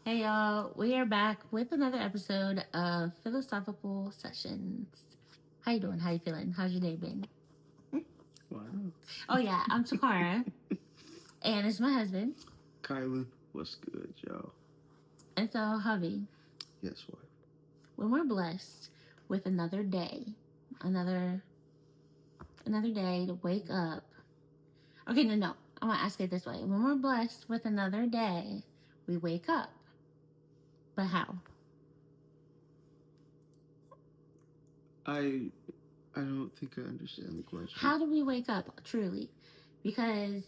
Hey y'all, we are back with another episode of Philosophical Sessions. How you doing? How you feeling? How's your day been? Wow. Oh yeah, I'm Takara, and it's my husband. Kylan, what's good, y'all? And so, hubby, Yes, wife. when we're blessed with another day, another another day to wake up. Okay, no. I'm gonna ask it this way: when we're blessed with another day, we wake up. But how? I I don't think I understand the question. How do we wake up truly? Because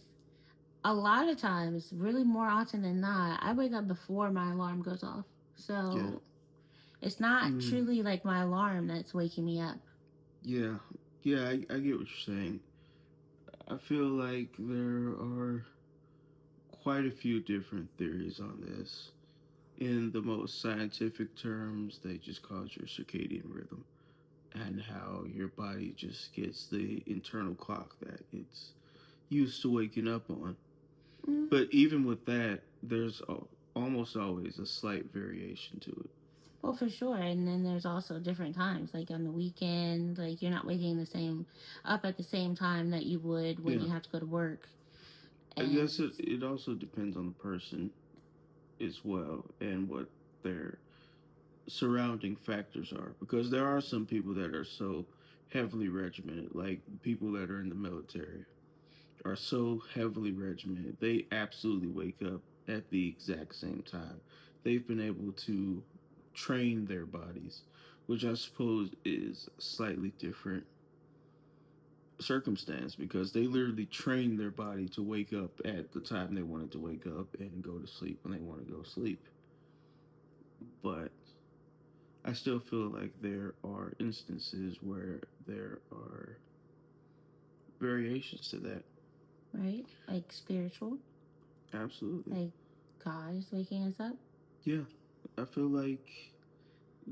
a lot of times, really more often than not, I wake up before my alarm goes off. Yeah. So it's not Mm, truly like my alarm that's waking me up. yeah. Yeah, I get what you're saying. I feel like there are quite a few different theories on this. In the most scientific terms, they just call it your circadian rhythm and how your body just gets the internal clock that it's used to waking up on. Mm. But even with that, there's almost always a slight variation to it. Well, for sure. And then there's also different times, like on the weekend, like you're not waking the same up at the same time that you would when Yeah. you have to go to work. I guess And it also depends on the person as well and what their surrounding factors are. Because there are some people that are so heavily regimented, like people that are in the military are so heavily regimented. They absolutely wake up at the exact same time. They've been able to train their bodies, which I suppose is slightly different circumstance because they literally trained their body to wake up at the time they wanted to wake up and go to sleep when they want to go sleep. But I still feel like there are instances where there are variations to that. right, like spiritual, Absolutely. like God is waking us up. Yeah. I feel like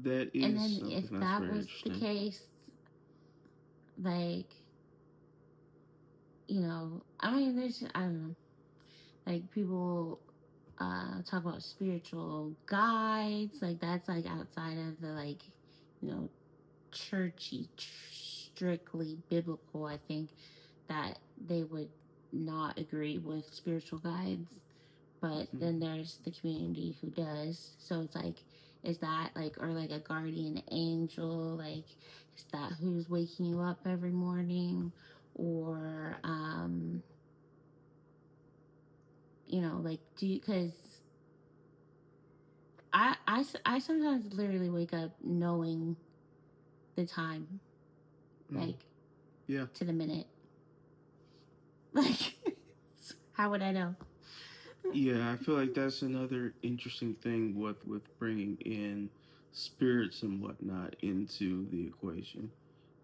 that And is then something if that's that very was the interesting. case, like, I mean, I don't know, like people talk about spiritual guides, like that's like outside of the like, you know, churchy, strictly biblical. I think that they would not agree with spiritual guides, but Hmm. then there's the community who does. So it's like, is that like, or like a guardian angel, like, is that who's waking you up every morning? Or like, do you, because I sometimes literally wake up knowing the time, Hmm. like Yeah. to the minute. Like, how would I know? Yeah, I feel like that's another interesting thing with bringing in spirits and whatnot into the equation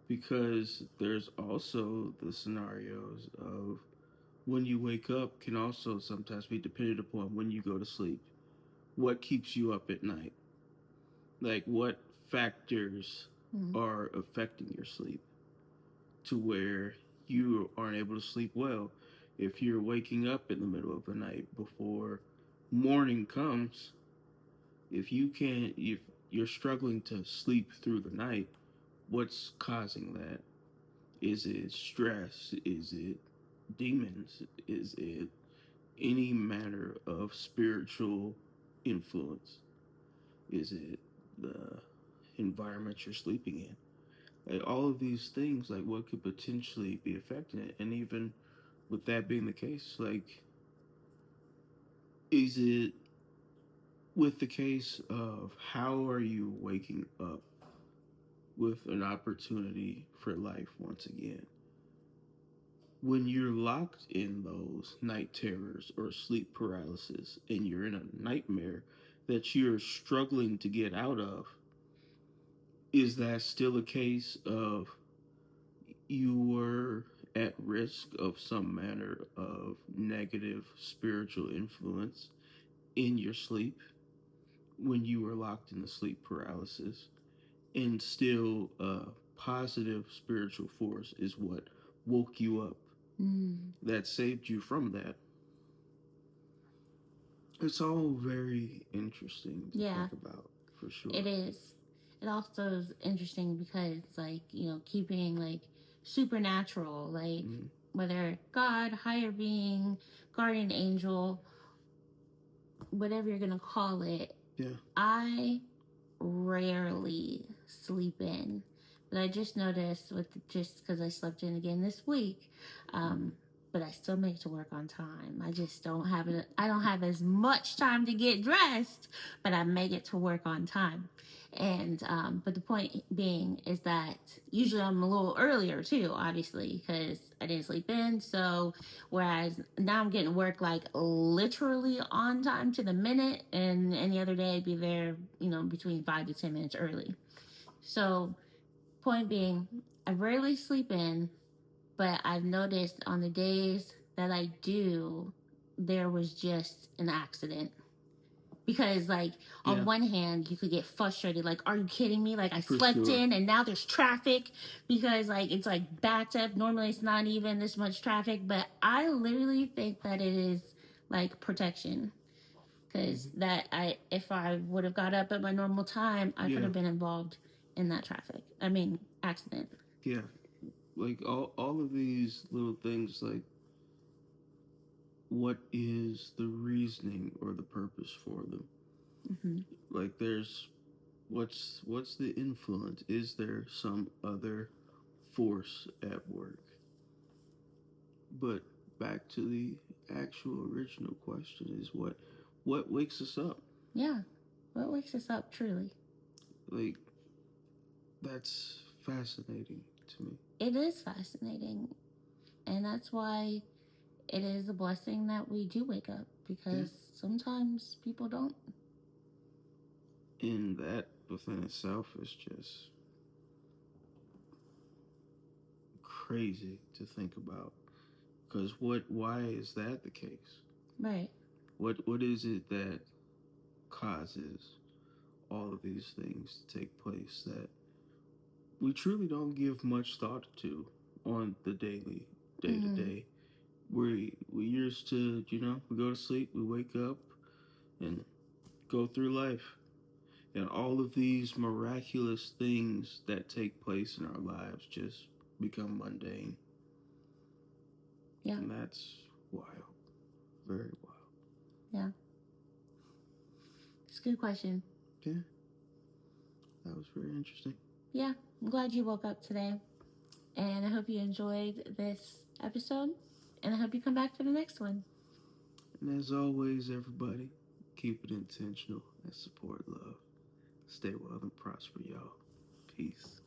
because there's also the scenarios of when you wake up can also sometimes be dependent upon when you go to sleep. What keeps you up at night? Like what factors Mm. are affecting your sleep to where you aren't able to sleep well? If you're waking up in the middle of the night before morning comes, if you're struggling to sleep through the night, what's causing that? Is it stress? Is it demons? Is it any manner of spiritual influence? Is it the environment you're sleeping in? Like all of these things, like what could potentially be affecting it? And even with that being the case, like, is it with the case of how are you waking up with an opportunity for life once again? When you're locked in those night terrors or sleep paralysis and you're in a nightmare that you're struggling to get out of, is that still a case of you were at risk of some manner of negative spiritual influence in your sleep when you were locked in the sleep paralysis? And still, a positive spiritual force is what woke you up Mm. that saved you from that. It's all very interesting to Yeah, think about, for it sure. is. It also is interesting because, like, keeping like supernatural, like Mm-hmm. whether God, higher being, guardian angel, whatever you're gonna call it, Yeah. I rarely sleep in. But I just noticed with just because I slept in again this week, um, but I still make it to work on time. I just don't have it. I don't have as much time to get dressed, but I make it to work on time. And but the point being is that usually I'm a little earlier too, obviously, because I didn't sleep in. So whereas now I'm getting work like literally on time to the minute, and any other day I'd be there, between 5 to 10 minutes early. So, point being, I rarely sleep in, but I've noticed on the days that I do, there was just an accident. Because, like, on Yeah. one hand, you could get frustrated. Like, are you kidding me? Like, I For slept sure. in and now there's traffic because, like, it's like backed up. Normally, it's not even this much traffic. But I literally think that it is like protection. Because Mm-hmm. if I would have got up at my normal time, I could Yeah. have been involved in that traffic. I mean, accident. Yeah. Like all of these little things, like what is the reasoning or the purpose for them? Hmm. Like there's what's the influence? Is there some other force at work? But back to the actual original question is what wakes us up? Yeah. What wakes us up, truly? Like that's fascinating to me. It is fascinating. And that's why it is a blessing that we do wake up Yeah. because sometimes people don't. And that within itself is just crazy to think about. Because why is that the case? Right. What is it that causes all of these things to take place that we truly don't give much thought to on the daily, day to Mm-hmm. day? We used to, we go to sleep, we wake up and go through life. And all of these miraculous things that take place in our lives just become mundane. Yeah. And that's wild. Very wild. Yeah. It's a good question. Yeah, that was very interesting. Yeah. I'm glad you woke up today. And I hope you enjoyed this episode. And I hope you come back for the next one. And as always, everybody, keep it intentional and support love. Stay well and prosper, y'all. Peace.